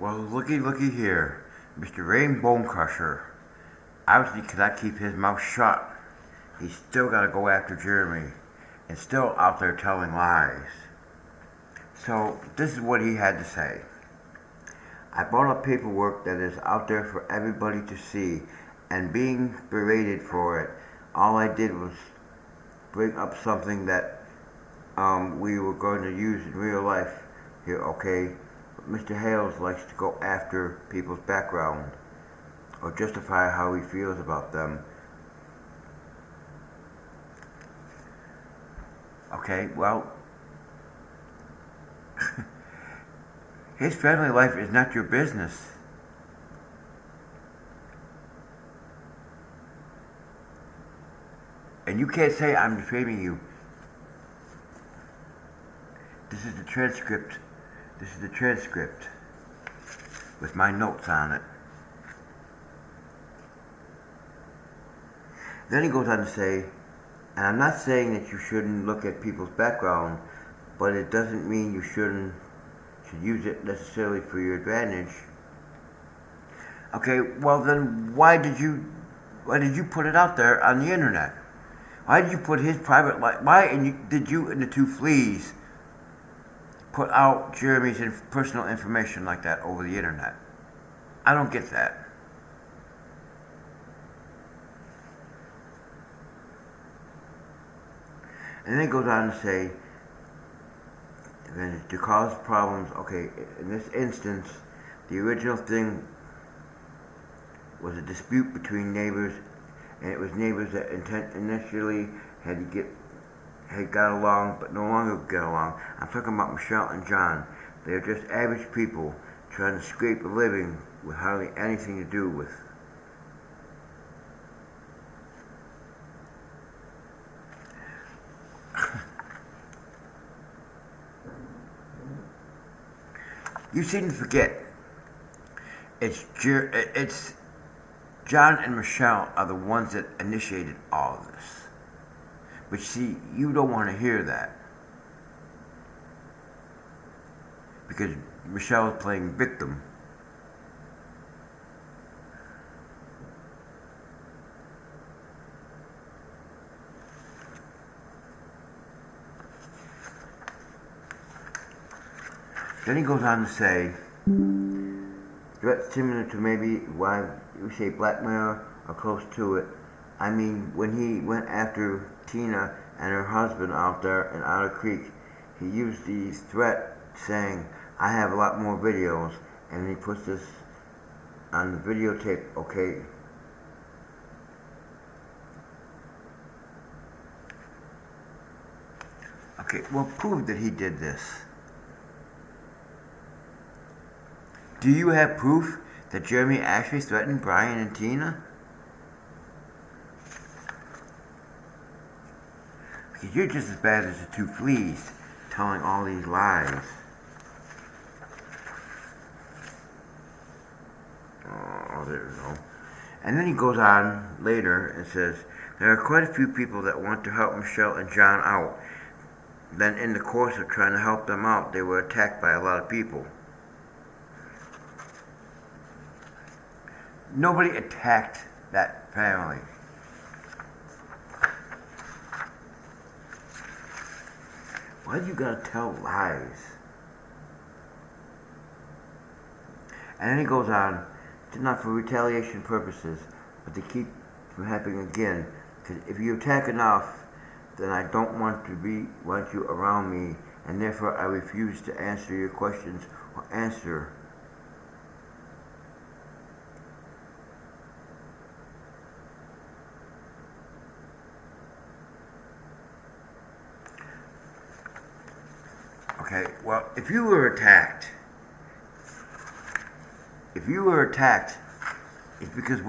Well, looky here. Mr. Rain Bonecrusher obviously cannot keep his mouth shut. He's still got to go after Jeremy and still out there telling lies. So, this is what he had to say. I brought up paperwork that is out there for everybody to see, and being berated for it, all I did was bring up something that we were going to use in real life here, okay? Mr. Hales likes to go after people's background or justify how he feels about them. Okay, well, his family life is not your business. And you can't say I'm defaming you. This is the transcript. This is the transcript with my notes on it. Then he goes on to say, and I'm not saying that you shouldn't look at people's background, but it doesn't mean you should use it necessarily for your advantage. Okay, well then why did you put it out there on the internet? Why did you put his private life? Did you and the two fleas put out Jeremy's personal information like that over the internet? I don't get that. And then it goes on to say, to cause problems, okay, in this instance, the original thing was a dispute between neighbors, and it was neighbors that initially had got along, but no longer get along. I'm talking about Michelle and John. They're just average people trying to scrape a living with hardly anything to do with. You seem to forget. It's John and Michelle are the ones that initiated all of this. But see, you don't want to hear that. Because Michelle is playing victim. Then he goes on to say, threats similar to maybe why you say blackmail or close to it. I mean, when he went after Tina and her husband out there in Otter Creek, he used the threat saying, I have a lot more videos, and he puts this on the videotape, okay? Okay, well, prove that he did this. Do you have proof that Jeremy actually threatened Brian and Tina? Because you're just as bad as the two fleas telling all these lies. Oh, there we go. And then he goes on later and says, there are quite a few people that want to help Michelle and John out. Then in the course of trying to help them out, they were attacked by a lot of people. Nobody attacked that family. Why do you gotta tell lies? And then he goes on, it's not for retaliation purposes, but to keep from happening again. Because if you attack enough, then I don't want you around me, and therefore I refuse to answer your questions or answer. Okay, well, if you were attacked, it's because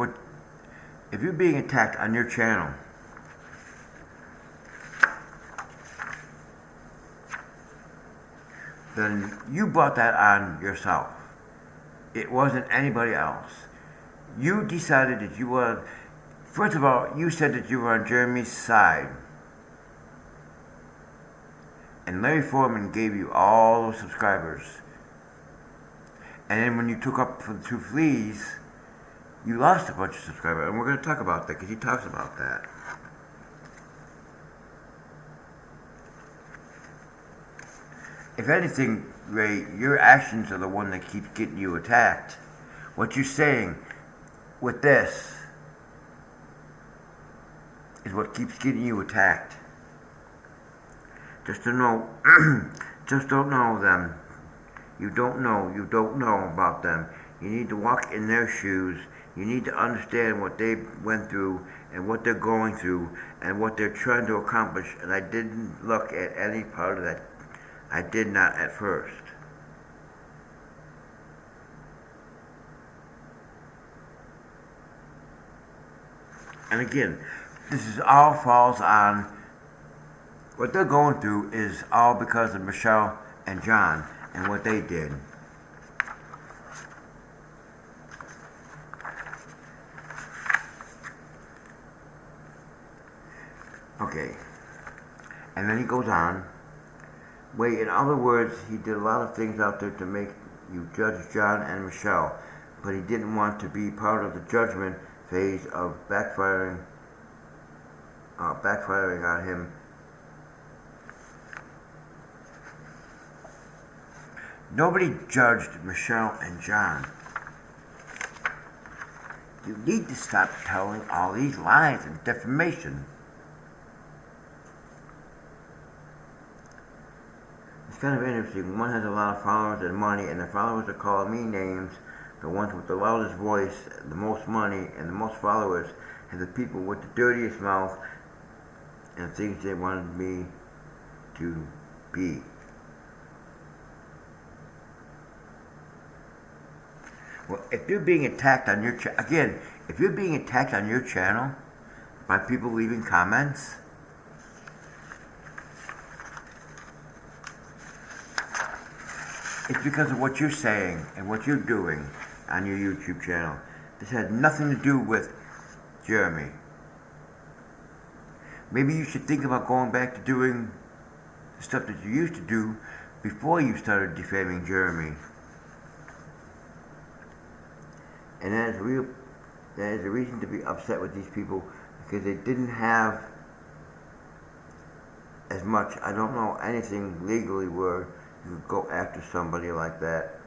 if you're being attacked on your channel, then you brought that on yourself. It wasn't anybody else. You decided that you were, first of all, you said that you were on Jeremy's side. And Larry Foreman gave you all those subscribers. And then when you took up for the two fleas, you lost a bunch of subscribers. And we're going to talk about that because he talks about that. If anything, Ray, your actions are the one that keeps getting you attacked. What you're saying with this is what keeps getting you attacked. Just to know, just don't know them. You don't know about them. You need to walk in their shoes. You need to understand what they went through and what they're going through and what they're trying to accomplish. And I didn't look at any part of that. I did not at first. And again, this is all falls on what they're going through is all because of Michelle and John and what they did. Okay. And then he goes on. Wait, in other words, he did a lot of things out there to make you judge John and Michelle, but he didn't want to be part of the judgment phase of backfiring on him. Nobody judged Michelle and John. You need to stop telling all these lies and defamation. It's kind of interesting. One has a lot of followers and money, and the followers are calling me names. The ones with the loudest voice, the most money, and the most followers, and the people with the dirtiest mouth, and things they wanted me to be. Well, if you're being attacked on your if you're being attacked on your channel by people leaving comments, it's because of what you're saying and what you're doing on your YouTube channel. This had nothing to do with Jeremy. Maybe you should think about going back to doing the stuff that you used to do before you started defaming Jeremy. And that is a reason to be upset with these people because they didn't have as much, I don't know anything legally where you could go after somebody like that.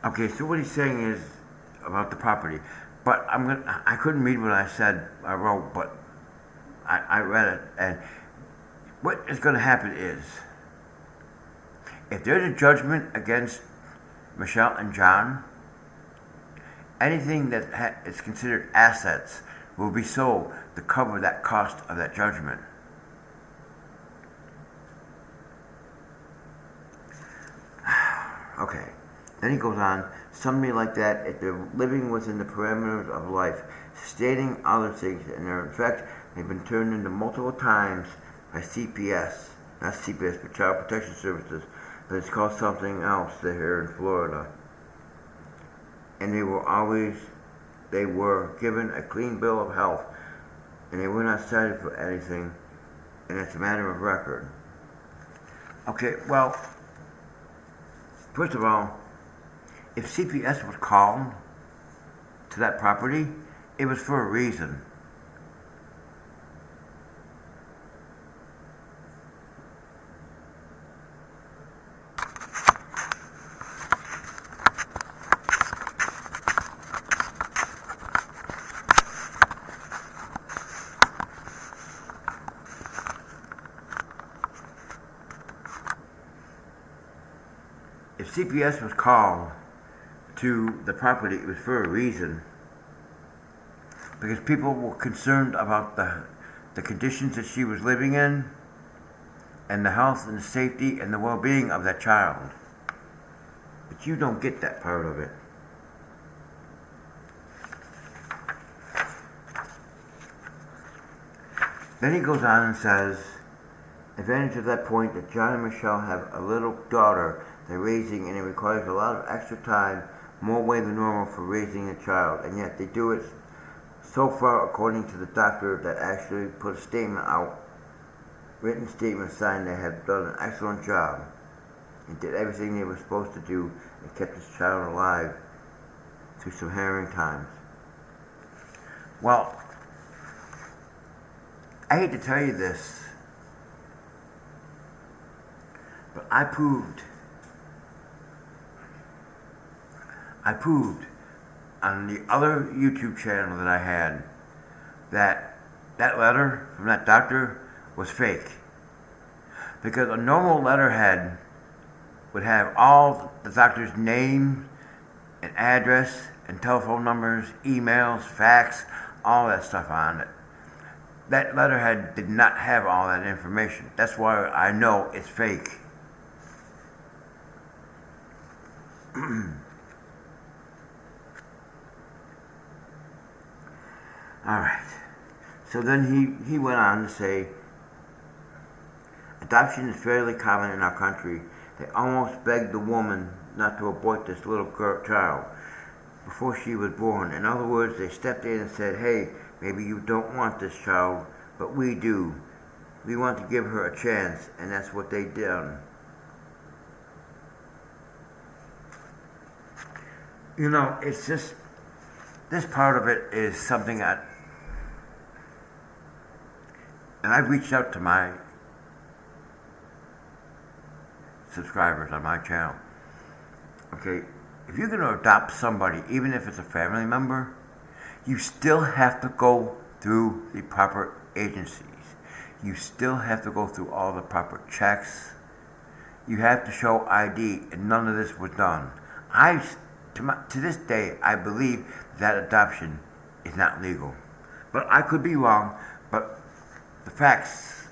Okay, so what he's saying is about the property, but I couldn't read what I wrote, but I read it, and what is going to happen is, if there's a judgment against Michelle and John, anything that is considered assets will be sold to cover that cost of that judgment. Okay. Then he goes on, somebody like that, if they're living within the parameters of life, stating other things, and in fact, they've been turned into multiple times by CPS, not CPS, but Child Protection Services, but it's called something else here in Florida. And they were given a clean bill of health, and they were not cited for anything, and it's a matter of record. Okay, well, first of all, if CPS was called to that property, it was for a reason. If CPS was called to the property, it was for a reason, because people were concerned about the conditions that she was living in, and the health and the safety and the well-being of that child. But you don't get that part of it. Then he goes on and says, advantage of that point that John and Michelle have a little daughter they're raising, and it requires a lot of extra time, more way than normal for raising a child, and yet they do it so far according to the doctor that actually put a statement out, written statement signed they have done an excellent job and did everything they were supposed to do and kept this child alive through some harrowing times. Well, I hate to tell you this, but I proved on the other YouTube channel that I had that letter from that doctor was fake. Because a normal letterhead would have all the doctor's name and address and telephone numbers, emails, fax, all that stuff on it. That letterhead did not have all that information. That's why I know it's fake. Alright. So then he went on to say, adoption is fairly common in our country. They almost begged the woman not to abort this little child before she was born. In other words, they stepped in and said, hey, maybe you don't want this child, but we do. We want to give her a chance, and that's what they did. You know, it's just, this part of it is something and I've reached out to my subscribers on my channel. Okay, if you're going to adopt somebody, even if it's a family member, you still have to go through the proper agencies. You still have to go through all the proper checks. You have to show ID, and none of this was done. To this day, I believe that adoption is not legal. But I could be wrong, but the facts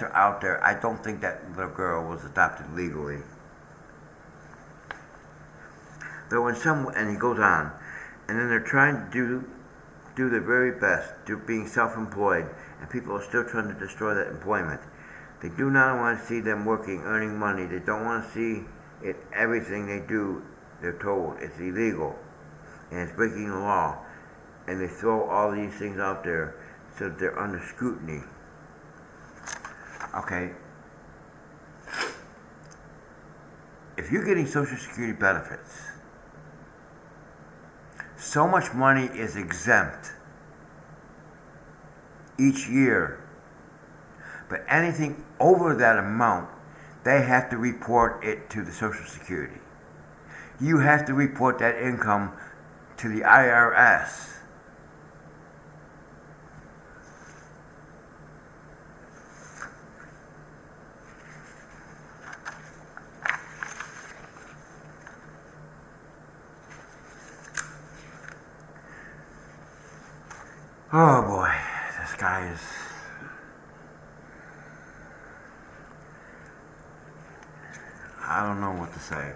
are out there. I don't think that little girl was adopted legally. Though and he goes on, and then they're trying to do their very best, being self-employed, and people are still trying to destroy that employment. They do not want to see them working, earning money. They don't want to see it. Everything they do, they're told it's illegal, and it's breaking the law, and they throw all these things out there so that they're under scrutiny. Okay. If you're getting Social Security benefits, so much money is exempt each year, but anything over that amount, they have to report it to the Social Security. You have to report that income to the IRS. Oh boy, this guy is... I don't know what to say.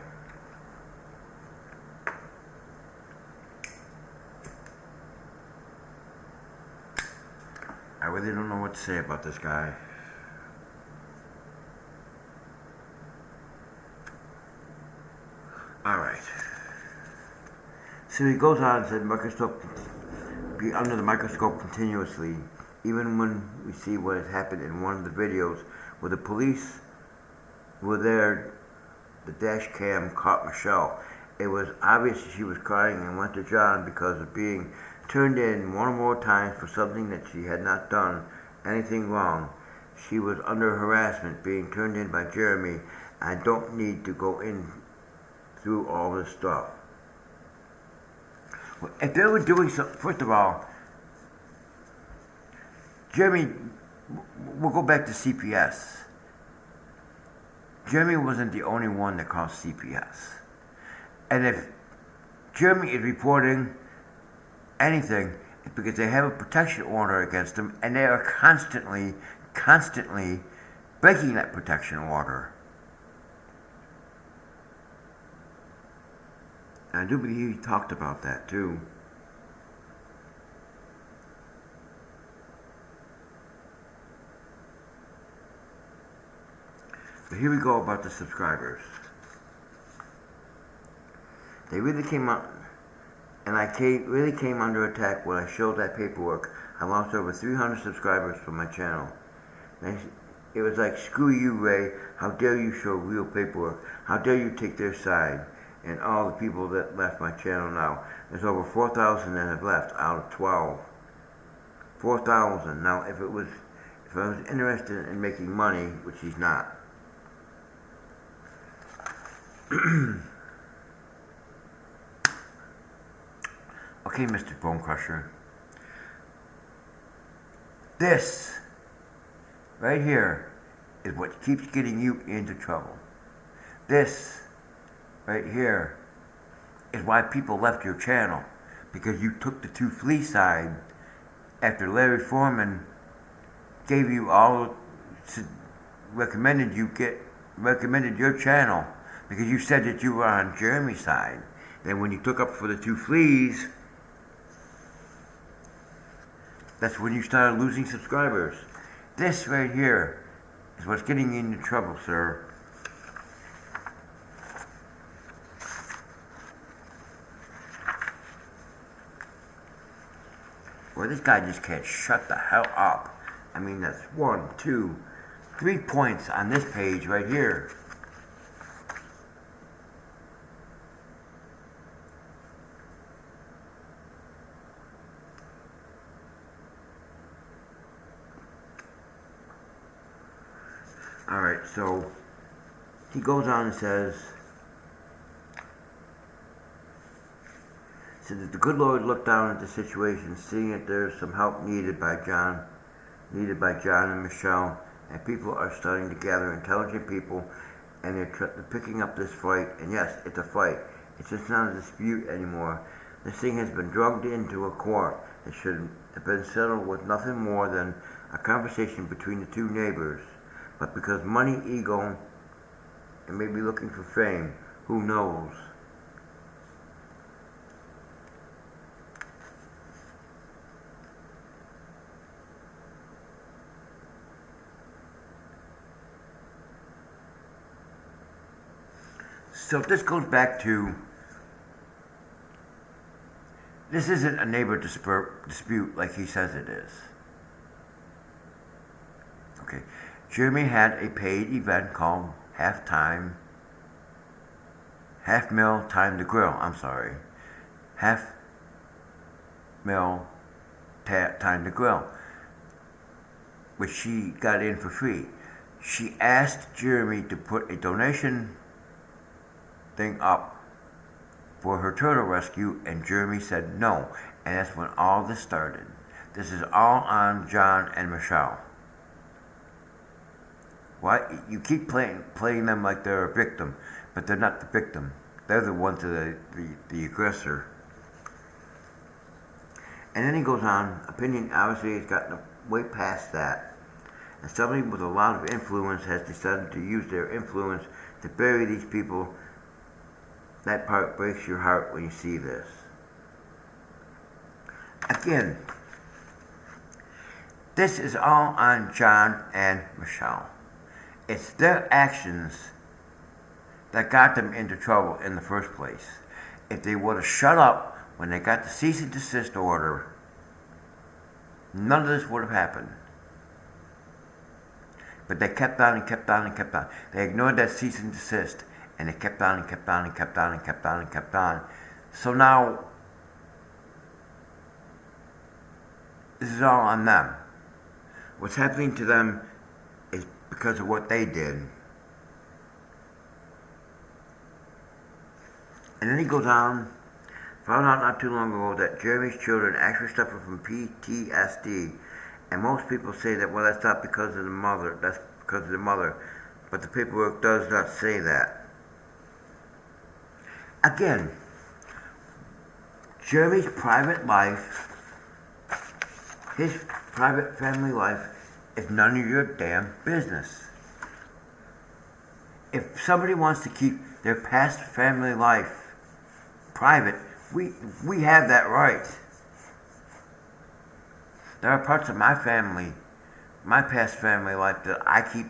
I really don't know what to say about this guy. Alright. So he goes on and said, Microsoft be under the microscope continuously, even when we see what has happened in one of the videos where the police were there. The dash cam caught Michelle. It was obvious she was crying and went to John because of being turned in one or more times for something that she had not done anything wrong. She was under harassment, being turned in by Jeremy. I don't need to go in through all this stuff. If they were doing something, first of all, Jeremy, we'll go back to CPS. Jeremy wasn't the only one that called CPS. And if Jeremy is reporting anything, it's because they have a protection order against them, and they are constantly constantly breaking that protection order. And I do believe he talked about that too. But here we go about the subscribers. They really came up, and I really came under attack when I showed that paperwork. I lost over 300 subscribers from my channel. And it was like, screw you, Ray. How dare you show real paperwork? How dare you take their side? And all the people that left my channel now. There's over 4,000 that have left out of 12. 4,000. Now, if I was interested in making money, which he's not. Okay, Mr. Bonecrusher. This right here is what keeps getting you into trouble. This right here is why people left your channel, because you took the two flea side after Larry Foreman gave you all, recommended your channel because you said that you were on Jeremy's side. Then when you took up for the two fleas, that's when you started losing subscribers. This right here is what's getting you into trouble, sir. Well, this guy just can't shut the hell up. I mean, that's 1, 2, 3 points on this page right here. Alright, so he goes on and says that the good Lord looked down at the situation, seeing that there's some help needed by John and Michelle, and people are starting to gather, intelligent people, and they're picking up this fight. And yes, it's a fight. It's just not a dispute anymore. This thing has been drugged into a court. It should have been settled with nothing more than a conversation between the two neighbors. But because money, ego, and maybe looking for fame, who knows? So this goes back to, this isn't a neighbor dispute like he says it is. Okay. Jeremy had a paid event called Half Mil Time to Grill. Half Mil Time to Grill, which she got in for free. She asked Jeremy to put a donation thing up for her turtle rescue, and Jeremy said no, and that's when all this started. This is all on John and Michelle. Why you keep playing them like they're a victim, but they're not the victim. They're the ones that are the aggressor. And then he goes on. Opinion obviously has gotten way past that, and somebody with a lot of influence has decided to use their influence to bury these people. That part breaks your heart when you see this. Again, this is all on John and Michelle. It's their actions that got them into trouble in the first place. If they would have shut up when they got the cease and desist order, none of this would have happened. But they kept on and kept on and kept on. They ignored that cease and desist, and they kept on and kept on and kept on and kept on and kept on. So now, this is all on them. What's happening to them is because of what they did. And then he goes on, found out not too long ago that Jeremy's children actually suffer from PTSD. And most people say that, well, that's not because of the mother, that's because of the mother. But the paperwork does not say that. Again, Jeremy's private life, his private family life, It's none of your damn business. If somebody wants to keep their past family life private, we have that right. There are parts of my family, my past family life, that I keep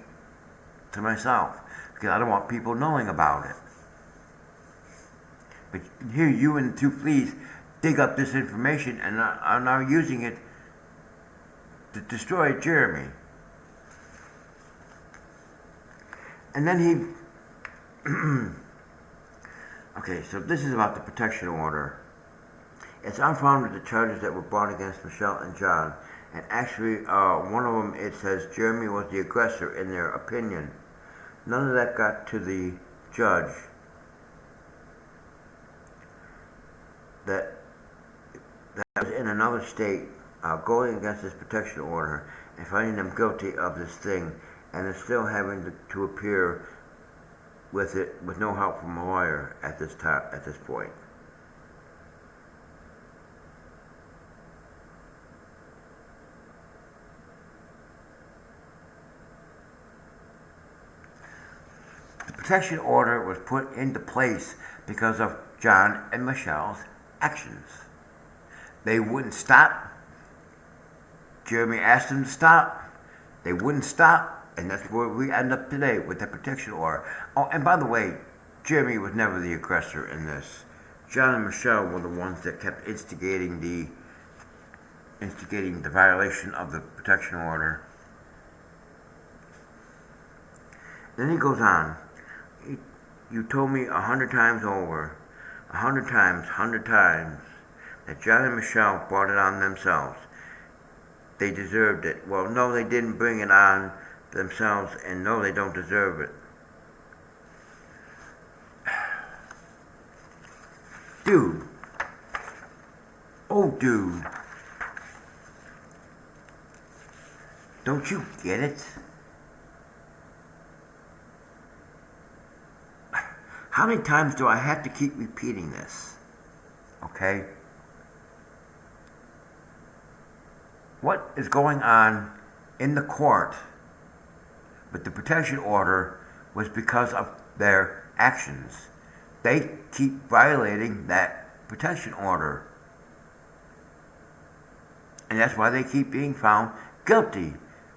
to myself because I don't want people knowing about it. But here you and the two fleas dig up this information and are now using it to destroy Jeremy. And then he... Okay, so this is about the protection order. It's unfounded the charges that were brought against Michelle and John. And actually, one of them, it says Jeremy was the aggressor in their opinion. None of that got to the judge. That was in another state, going against this protection order and finding them guilty of this thing, and they're still having to appear with it with no help from a lawyer at this point. The protection order was put into place because of John and Michelle's actions. They wouldn't stop. Jeremy asked them to stop. They wouldn't stop, and that's where we end up today with the protection order. Oh, and by the way, Jeremy was never the aggressor in this. John and Michelle were the ones that kept instigating the violation of the protection order. Then he goes on. You told me 100 times over, 100 times, that John and Michelle brought it on themselves. They deserved it. Well, no, they didn't bring it on themselves, and no, they don't deserve it. Dude. Oh, dude. Don't you get it? How many times do I have to keep repeating this? Okay? What is going on in the court with the protection order was because of their actions. They keep violating that protection order. And that's why they keep being found guilty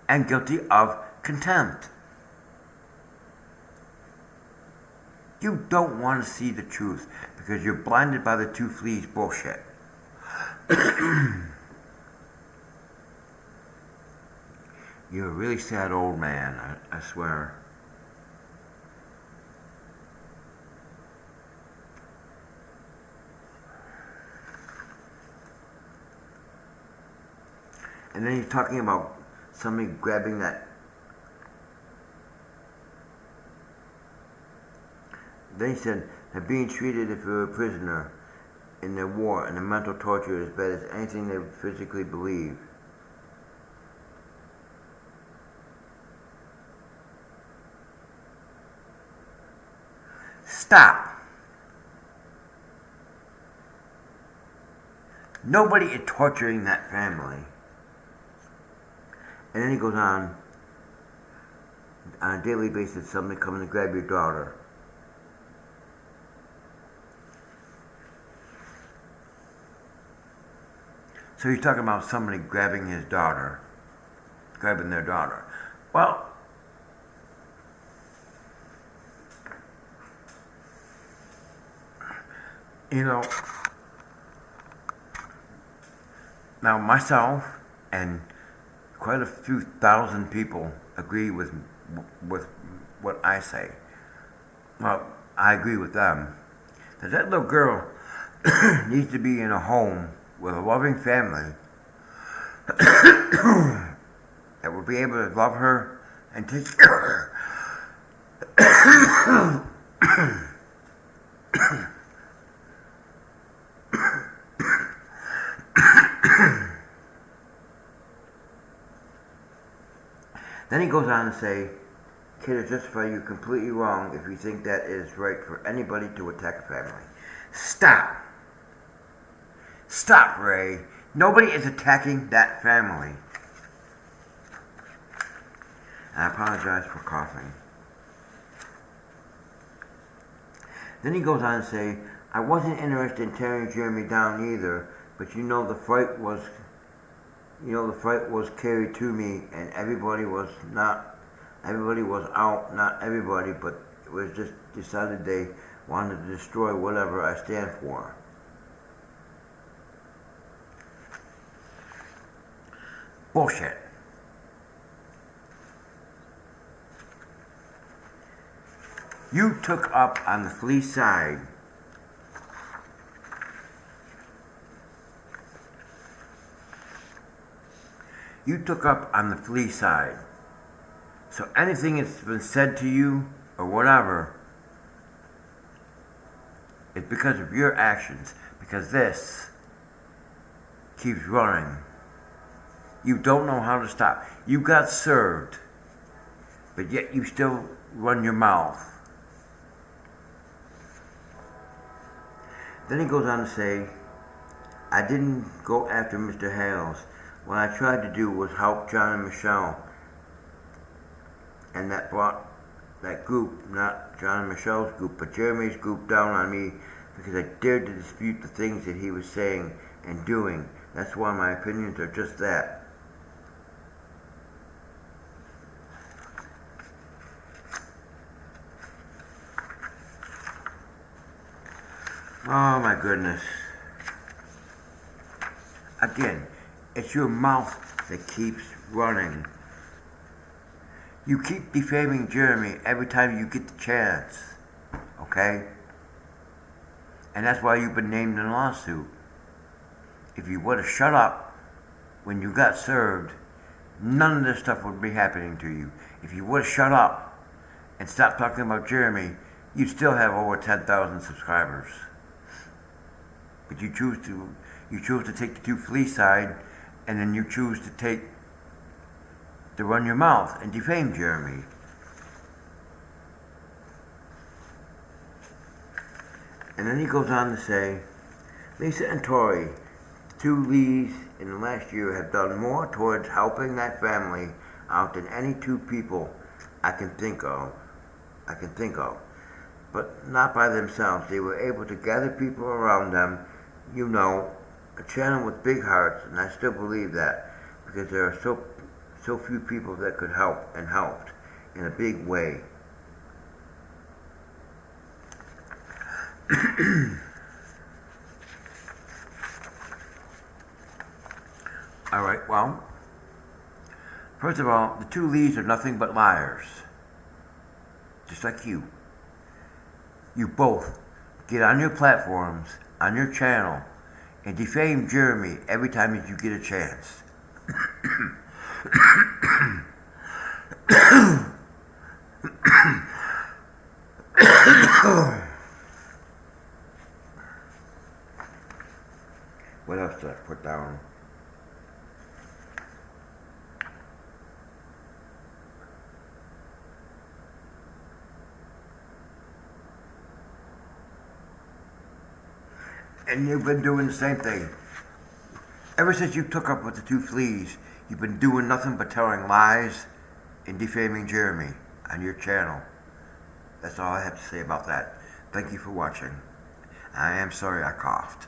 and guilty of contempt. You don't want to see the truth because you're blinded by the two fleas bullshit. You're a really sad old man, I swear. And then you're talking about somebody grabbing that. Then he said, they're being treated if you're a prisoner in their war and the mental torture is as bad as anything they would physically believe. Stop. Nobody is torturing that family. And then he goes on a daily basis, somebody coming to grab your daughter. So he's talking about somebody grabbing their daughter. Well, you know, now myself and quite a few thousand people agree with what I say. Well, I agree with them. That little girl needs to be in a home with a loving family that will be able to love her and take care of her. Then he goes on to say, kid, I justify you completely wrong if you think that it is right for anybody to attack a family. Stop. Stop, Ray. Nobody is attacking that family. I apologize for coughing. Then he goes on to say, I wasn't interested in tearing Jeremy down either, but the fight was carried to me, and everybody was out, not everybody, but it was just decided they wanted to destroy whatever I stand for. Bullshit. You took up on the flea side. You took up on the flea side. So anything that's been said to you or whatever is because of your actions. Because this keeps running. You don't know how to stop. You got served, but yet you still run your mouth. Then he goes on to say, I didn't go after Mr. Hales. What I tried to do was help John and Michelle. And that brought that group, not John and Michelle's group, but Jeremy's group down on me because I dared to dispute the things that he was saying and doing. That's why my opinions are just that. Oh my goodness. Again, it's your mouth that keeps running. You keep defaming Jeremy every time you get the chance. Okay? And that's why you've been named in a lawsuit. If you would have shut up when you got served, none of this stuff would be happening to you. If you would have shut up and stopped talking about Jeremy, you'd still have over 10,000 subscribers. But you choose to take the two flea side, and then you choose to run your mouth and defame Jeremy. And then he goes on to say, Lisa and Tori, the two Lees in the last year, have done more towards helping that family out than any two people I can think of. But not by themselves. They were able to gather people around them, a channel with big hearts, and I still believe that because there are so few people that could help and helped in a big way. Alright, well, first of all, the two Lees are nothing but liars. Just like you. You both get on your platforms, on your channel, and defame Jeremy every time that you get a chance. What else did I put down? And you've been doing the same thing. Ever since you took up with the two fleas, you've been doing nothing but telling lies and defaming Jeremy on your channel. That's all I have to say about that. Thank you for watching. I am sorry I coughed.